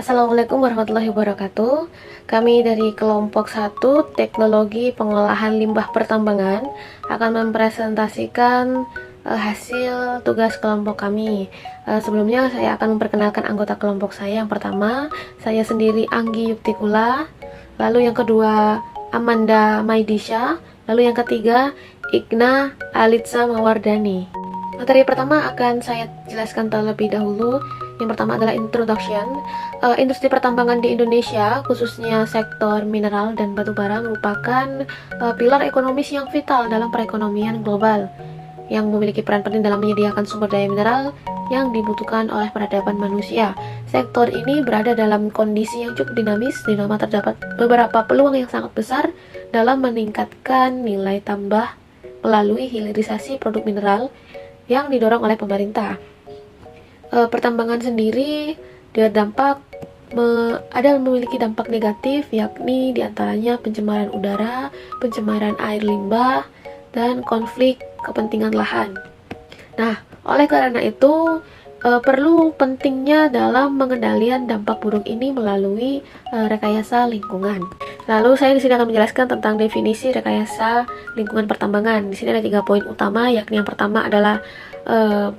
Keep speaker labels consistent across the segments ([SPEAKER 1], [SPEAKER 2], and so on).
[SPEAKER 1] Assalamualaikum warahmatullahi wabarakatuh. Kami dari kelompok 1 Teknologi Pengolahan Limbah Pertambangan akan mempresentasikan hasil tugas kelompok kami. Sebelumnya saya akan memperkenalkan anggota kelompok saya. Yang pertama, saya sendiri Anggi Yuktikula. Lalu yang kedua, Amanda Maidisha. Lalu yang ketiga, Igna Alitsa Mawardani. Materi pertama akan saya jelaskan terlebih dahulu. Yang pertama adalah introduction. Industri pertambangan di Indonesia, khususnya sektor mineral dan batu bara, merupakan pilar ekonomis yang vital dalam perekonomian global, yang memiliki peran penting dalam menyediakan sumber daya mineral yang dibutuhkan oleh peradaban manusia. Sektor ini berada dalam kondisi yang cukup dinamis, di mana terdapat beberapa peluang yang sangat besar dalam meningkatkan nilai tambah melalui hilirisasi produk mineral yang didorong oleh pemerintah. Pertambangan sendiri memiliki dampak negatif, yakni diantaranya pencemaran udara, pencemaran air limbah, dan konflik kepentingan lahan. Nah, oleh karena itu perlu pentingnya dalam pengendalian dampak buruk ini melalui rekayasa lingkungan. Lalu saya di sini akan menjelaskan tentang definisi rekayasa lingkungan pertambangan. Di sini ada 3 poin utama, yakni yang pertama adalah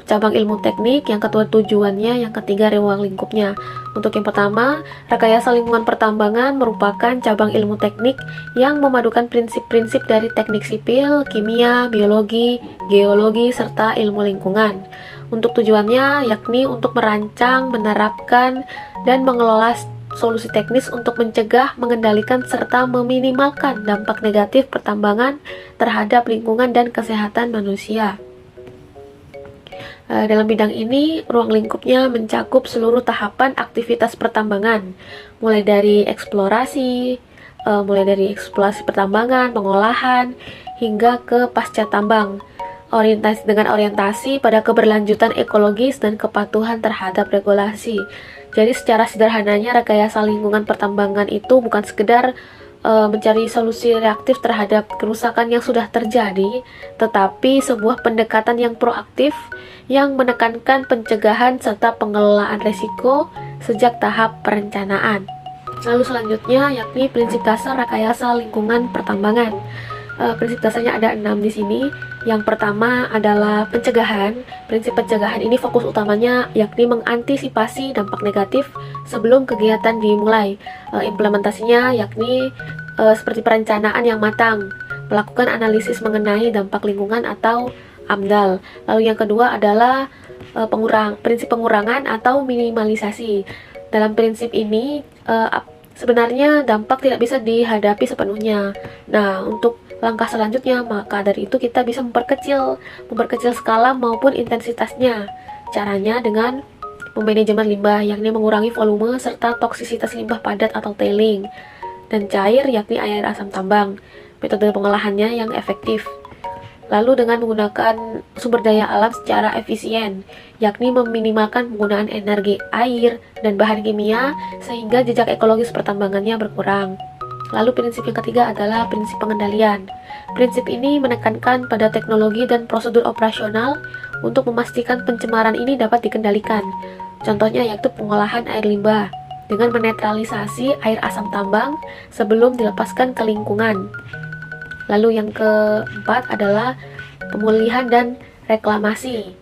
[SPEAKER 1] cabang ilmu teknik, yang kedua tujuannya, yang ketiga ruang lingkupnya. Untuk yang pertama, rekayasa lingkungan pertambangan merupakan cabang ilmu teknik yang memadukan prinsip-prinsip dari teknik sipil, kimia, biologi, geologi, serta ilmu lingkungan. Untuk tujuannya yakni untuk merancang, menerapkan, dan mengelola solusi teknis untuk mencegah, mengendalikan, serta meminimalkan dampak negatif pertambangan terhadap lingkungan dan kesehatan manusia. Dalam bidang ini, ruang lingkupnya mencakup seluruh tahapan aktivitas pertambangan, mulai dari eksplorasi pertambangan, pengolahan, hingga ke pasca tambang. Dengan orientasi pada keberlanjutan ekologis dan kepatuhan terhadap regulasi. Jadi secara sederhananya, rekayasa lingkungan pertambangan itu bukan sekedar mencari solusi reaktif terhadap kerusakan yang sudah terjadi, tetapi sebuah pendekatan yang proaktif yang menekankan pencegahan serta pengelolaan risiko sejak tahap perencanaan. Lalu selanjutnya yakni prinsip dasar rekayasa lingkungan pertambangan. Prinsip dasarnya ada 6 di sini. Yang pertama adalah pencegahan. Prinsip pencegahan ini fokus utamanya yakni mengantisipasi dampak negatif sebelum kegiatan dimulai. Implementasinya yakni seperti perencanaan yang matang, melakukan analisis mengenai dampak lingkungan atau AMDAL. Lalu yang kedua adalah prinsip pengurangan atau minimalisasi. Dalam prinsip ini sebenarnya dampak tidak bisa dihadapi sepenuhnya. Nah, untuk langkah selanjutnya, maka dari itu kita bisa memperkecil skala maupun intensitasnya. Caranya dengan memanajemen limbah, yakni mengurangi volume serta toksisitas limbah padat atau tailing, dan cair, yakni air asam tambang. Metode pengolahannya yang efektif. Lalu dengan menggunakan sumber daya alam secara efisien, yakni meminimalkan penggunaan energi air dan bahan kimia sehingga jejak ekologis pertambangannya berkurang. Lalu prinsip yang ketiga adalah prinsip pengendalian. Prinsip ini menekankan pada teknologi dan prosedur operasional untuk memastikan pencemaran ini dapat dikendalikan. Contohnya yaitu pengolahan air limbah dengan menetralisasi air asam tambang sebelum dilepaskan ke lingkungan. Lalu yang keempat adalah pemulihan dan reklamasi.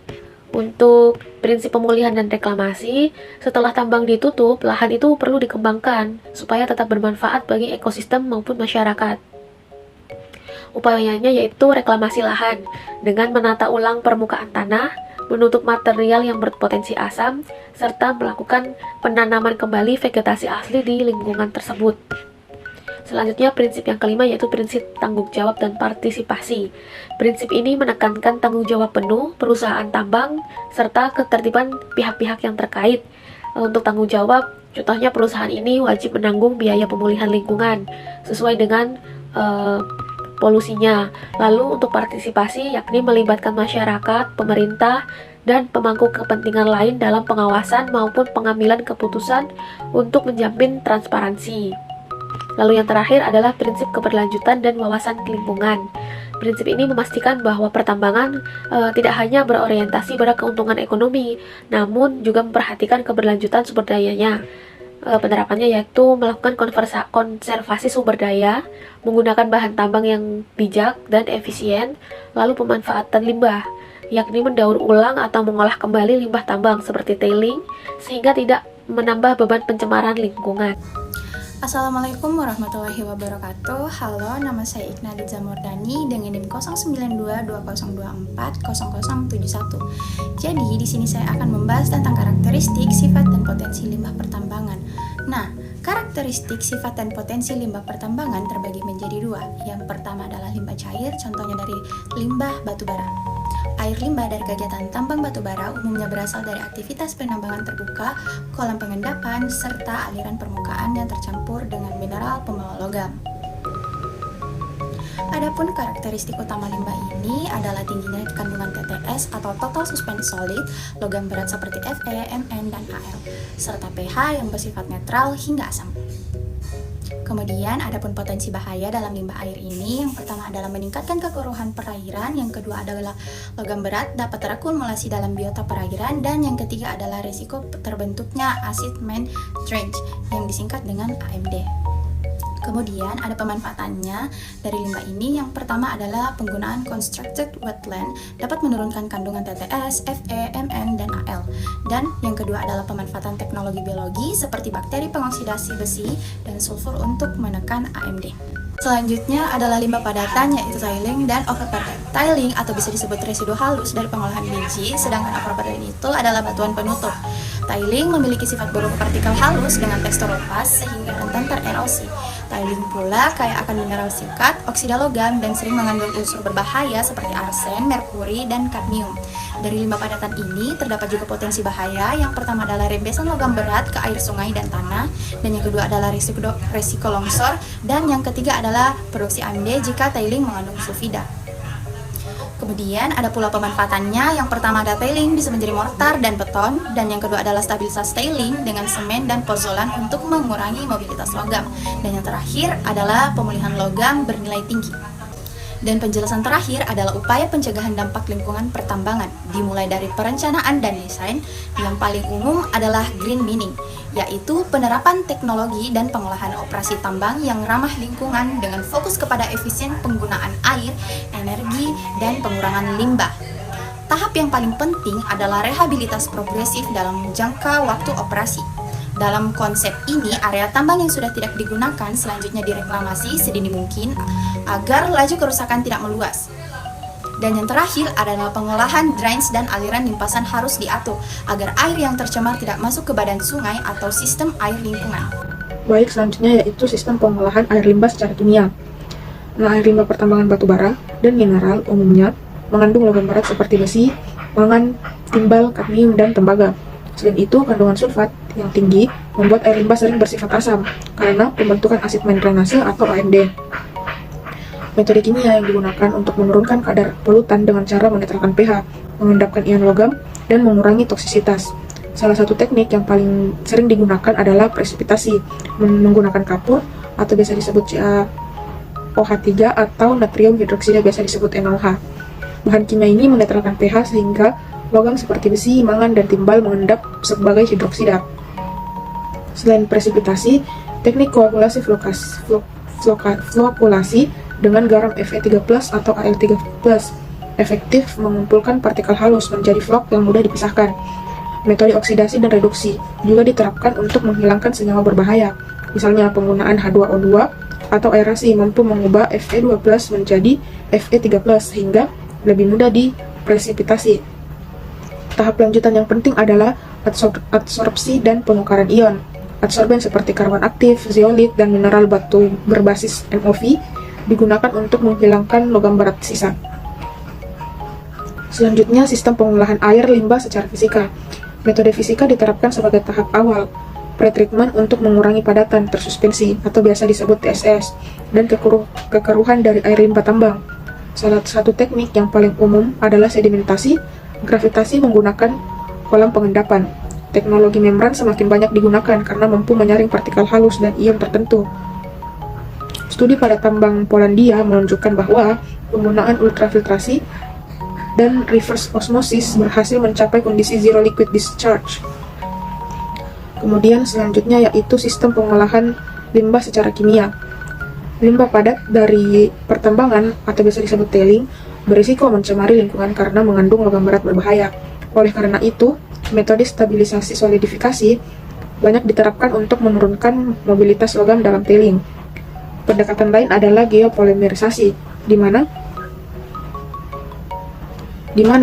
[SPEAKER 1] Untuk prinsip pemulihan dan reklamasi, setelah tambang ditutup, lahan itu perlu dikembangkan supaya tetap bermanfaat bagi ekosistem maupun masyarakat. Upayanya yaitu reklamasi lahan dengan menata ulang permukaan tanah, menutup material yang berpotensi asam, serta melakukan penanaman kembali vegetasi asli di lingkungan tersebut. Selanjutnya, prinsip yang kelima yaitu prinsip tanggung jawab dan partisipasi. Prinsip ini menekankan tanggung jawab penuh perusahaan tambang serta ketertiban pihak-pihak yang terkait. Untuk tanggung jawab, contohnya perusahaan ini wajib menanggung biaya pemulihan lingkungan sesuai dengan polusinya. Lalu untuk partisipasi yakni melibatkan masyarakat, pemerintah, dan pemangku kepentingan lain dalam pengawasan maupun pengambilan keputusan untuk menjamin transparansi. Lalu yang terakhir adalah prinsip keberlanjutan dan wawasan lingkungan. Prinsip ini memastikan bahwa pertambangan tidak hanya berorientasi pada keuntungan ekonomi, namun juga memperhatikan keberlanjutan sumber dayanya. Penerapannya yaitu melakukan konservasi sumber daya, menggunakan bahan tambang yang bijak dan efisien, lalu pemanfaatan limbah, yakni mendaur ulang atau mengolah kembali limbah tambang seperti tailing, sehingga tidak menambah beban pencemaran lingkungan.
[SPEAKER 2] Assalamualaikum warahmatullahi wabarakatuh. Halo, nama saya Ignadiza Murdani dengan NIM 0922240071. Jadi, di sini saya akan membahas tentang karakteristik, sifat, dan potensi limbah pertambangan. Nah, karakteristik, sifat, dan potensi limbah pertambangan terbagi menjadi dua. Yang pertama adalah limbah cair, contohnya dari limbah batubara. Air limbah dari kegiatan tambang batubara umumnya berasal dari aktivitas penambangan terbuka, kolam pengendapan, serta aliran permukaan yang tercampur dengan mineral pembawa logam. Adapun karakteristik utama limbah ini adalah tingginya kandungan TTS atau total suspended solid, logam berat seperti Fe, Mn, dan Al, serta pH yang bersifat netral hingga asam. Kemudian, adapun potensi bahaya dalam limbah air ini, yang pertama adalah meningkatkan kekeruhan perairan, yang kedua adalah logam berat dapat terakumulasi dalam biota perairan, dan yang ketiga adalah risiko terbentuknya acid main trench, yang disingkat dengan AMD. Kemudian ada pemanfaatannya dari limbah ini. Yang pertama adalah penggunaan constructed wetland dapat menurunkan kandungan TTS, Fe, Mn, dan Al. Dan yang kedua adalah pemanfaatan teknologi biologi seperti bakteri pengoksidasi besi dan sulfur untuk menekan AMD. Selanjutnya adalah limbah padatan, yaitu tiling dan overburden. Tiling atau bisa disebut residu halus dari pengolahan biji, sedangkan overburden itu adalah batuan penutup. Tiling memiliki sifat berupa partikel halus dengan tekstur lepas sehingga rentan tererosi. Tiling pula kaya akan mineral sikat, oksida logam, dan sering mengandung unsur berbahaya seperti arsen, merkuri, dan kadmium. Dari limbah padatan ini terdapat juga potensi bahaya. Yang pertama adalah rembesan logam berat ke air sungai dan tanah, dan yang kedua adalah risiko longsor, dan yang ketiga adalah produksi AMD jika tiling mengandung sulfida. Kemudian ada pula pemanfaatannya. Yang pertama ada tiling bisa menjadi mortar dan beton, dan yang kedua adalah stabilitas tiling dengan semen dan pozolan untuk mengurangi mobilitas logam, dan yang terakhir adalah pemulihan logam bernilai tinggi. Dan penjelasan terakhir adalah upaya pencegahan dampak lingkungan pertambangan, dimulai dari perencanaan dan desain. Yang paling umum adalah green mining, yaitu penerapan teknologi dan pengolahan operasi tambang yang ramah lingkungan dengan fokus kepada efisien penggunaan air, energi, dan pengurangan limbah. Tahap yang paling penting adalah rehabilitas progresif dalam jangka waktu operasi. Dalam konsep ini, area tambang yang sudah tidak digunakan selanjutnya direklamasi sedini mungkin agar laju kerusakan tidak meluas. Dan yang terakhir adalah pengolahan drains dan aliran limpasan harus diatur agar air yang tercemar tidak masuk ke badan sungai atau sistem air lingkungan.
[SPEAKER 3] Baik, selanjutnya yaitu sistem pengolahan air limbah secara kimia. Nah, air limbah pertambangan batubara dan mineral umumnya mengandung logam berat seperti besi, mangan, timbal, kadmium, dan tembaga. Selain itu, kandungan sulfat yang tinggi membuat air limbah sering bersifat asam karena pembentukan asid main drainase atau AMD. Metode kimia yang digunakan untuk menurunkan kadar polutan dengan cara menetralkan pH, mengendapkan ion logam, dan mengurangi toksisitas. Salah satu teknik yang paling sering digunakan adalah presipitasi menggunakan kapur atau biasa disebut CaOH3 atau natrium hidroksida biasa disebut NaOH. Bahan kimia ini menetralkan pH sehingga logam seperti besi, mangan, dan timbal mengendap sebagai hidroksida. Selain presipitasi, teknik koagulasi flokulasi dengan garam Fe3+ atau Al3+ efektif mengumpulkan partikel halus menjadi flok yang mudah dipisahkan. Metode oksidasi dan reduksi juga diterapkan untuk menghilangkan senyawa berbahaya. Misalnya penggunaan H2O2 atau aerasi mampu mengubah Fe2+ menjadi Fe3+ sehingga lebih mudah dipresipitasi. Tahap lanjutan yang penting adalah adsorpsi dan penukaran ion. Adsorben seperti karbon aktif, zeolit, dan mineral batu berbasis MOV digunakan untuk menghilangkan logam berat sisa. Selanjutnya, sistem pengolahan air limbah secara fisika. Metode fisika diterapkan sebagai tahap awal, pretreatment untuk mengurangi padatan tersuspensi atau biasa disebut TSS, dan kekeruhan dari air limbah tambang. Salah satu teknik yang paling umum adalah sedimentasi, gravitasi menggunakan kolam pengendapan. Teknologi membran semakin banyak digunakan karena mampu menyaring partikel halus dan ion tertentu. Studi pada tambang Polandia menunjukkan bahwa penggunaan ultrafiltrasi dan reverse osmosis berhasil mencapai kondisi zero liquid discharge. Kemudian selanjutnya yaitu sistem pengolahan limbah secara kimia. Limbah padat dari pertambangan atau biasa disebut tailing berisiko mencemari lingkungan karena mengandung logam berat berbahaya. Oleh karena itu, metode stabilisasi solidifikasi banyak diterapkan untuk menurunkan mobilitas logam dalam tailing. Pendekatan lain adalah geopolimerisasi, di mana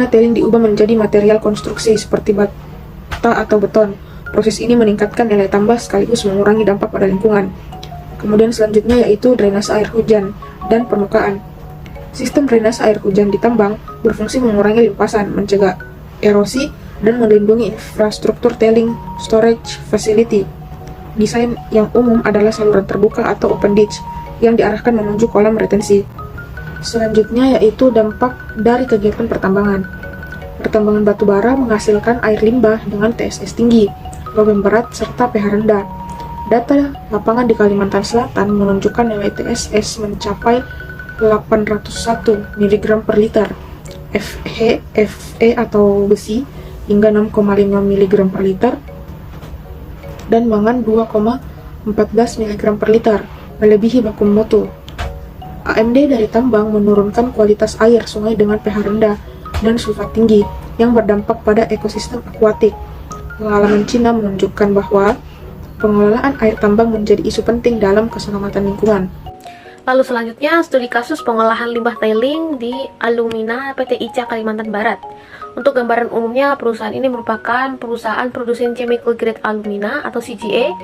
[SPEAKER 3] tailing diubah menjadi material konstruksi seperti bata atau beton. Proses ini meningkatkan nilai tambah sekaligus mengurangi dampak pada lingkungan. Kemudian selanjutnya yaitu drainase air hujan dan permukaan. Sistem drainase air hujan di tambang berfungsi mengurangi limpasan, mencegah erosi, dan melindungi infrastruktur tailing storage facility. Desain yang umum adalah saluran terbuka atau open ditch yang diarahkan menuju kolam retensi. Selanjutnya yaitu dampak dari kegiatan pertambangan. Pertambangan batu bara menghasilkan air limbah dengan TSS tinggi, logam berat, serta pH rendah. Data lapangan di Kalimantan Selatan menunjukkan nilai TSS mencapai 801 mg per liter, Fe atau besi hingga 6,5 mg per liter, dan mangan 2,14 mg per liter, melebihi baku mutu. AMD dari tambang menurunkan kualitas air sungai dengan pH rendah dan sulfat tinggi yang berdampak pada ekosistem akuatik. Pengalaman Cina menunjukkan bahwa pengelolaan air tambang menjadi isu penting dalam keselamatan lingkungan.
[SPEAKER 1] Lalu selanjutnya, studi kasus pengolahan limbah tailing di Alumina PT ICA Kalimantan Barat. Untuk gambaran umumnya, perusahaan ini merupakan perusahaan produsen chemical grade alumina atau CGA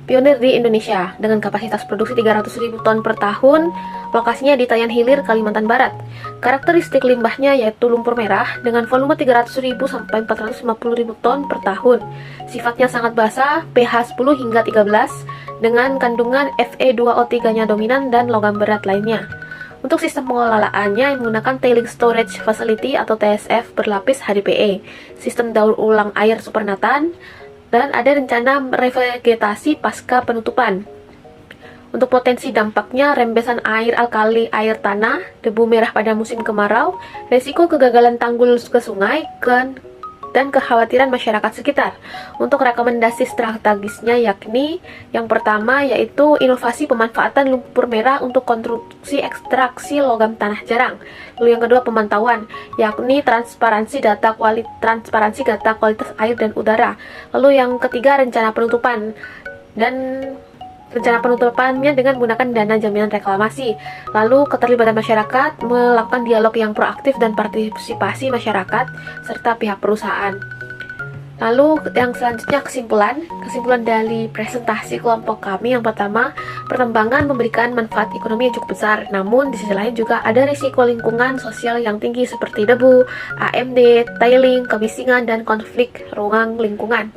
[SPEAKER 1] pionir di Indonesia dengan kapasitas produksi 300.000 ton per tahun. Lokasinya di Tayan Hilir, Kalimantan Barat. Karakteristik limbahnya yaitu lumpur merah dengan volume 300.000 sampai 450.000 ton per tahun. Sifatnya sangat basah, pH 10 hingga 13 dengan kandungan Fe2O3-nya dominan dan logam berat lainnya. Untuk sistem pengelolaannya menggunakan Tailing Storage Facility atau TSF berlapis HDPE, sistem daur ulang air supernatan, dan ada rencana revegetasi pasca penutupan. Untuk potensi dampaknya, rembesan air alkali air tanah, debu merah pada musim kemarau, resiko kegagalan tanggul ke sungai, dan kekhawatiran masyarakat sekitar. Untuk rekomendasi strategisnya yakni yang pertama yaitu inovasi pemanfaatan lumpur merah untuk konstruksi ekstraksi logam tanah jarang. Lalu yang kedua pemantauan, yakni transparansi data kualitas air dan udara. Lalu yang ketiga rencana penutupan penutupannya dengan menggunakan dana jaminan reklamasi. Lalu keterlibatan masyarakat, melakukan dialog yang proaktif dan partisipasi masyarakat serta pihak perusahaan. Lalu yang selanjutnya kesimpulan dari presentasi kelompok kami. Yang pertama, pertambangan memberikan manfaat ekonomi yang cukup besar, namun di sisi lain juga ada risiko lingkungan sosial yang tinggi seperti debu, AMD, tailing, kemisingan, dan konflik ruang lingkungan.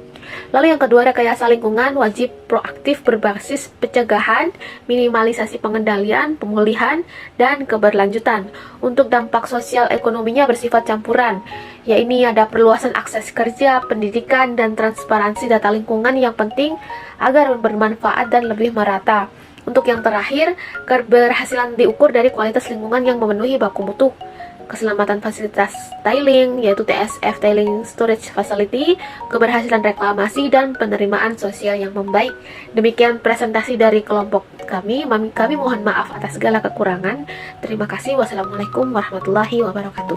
[SPEAKER 1] Lalu yang kedua, rekayasa lingkungan wajib proaktif berbasis pencegahan, minimalisasi pengendalian, pemulihan, dan keberlanjutan. Untuk dampak sosial ekonominya bersifat campuran, yaitu ada perluasan akses kerja, pendidikan, dan transparansi data lingkungan yang penting agar bermanfaat dan lebih merata. Untuk yang terakhir, keberhasilan diukur dari kualitas lingkungan yang memenuhi baku mutu. Keselamatan fasilitas tailing, yaitu TSF Tailing Storage Facility, keberhasilan reklamasi, dan penerimaan sosial yang membaik. Demikian presentasi dari kelompok kami. Kami mohon maaf atas segala kekurangan. Terima kasih. Wassalamualaikum warahmatullahi wabarakatuh.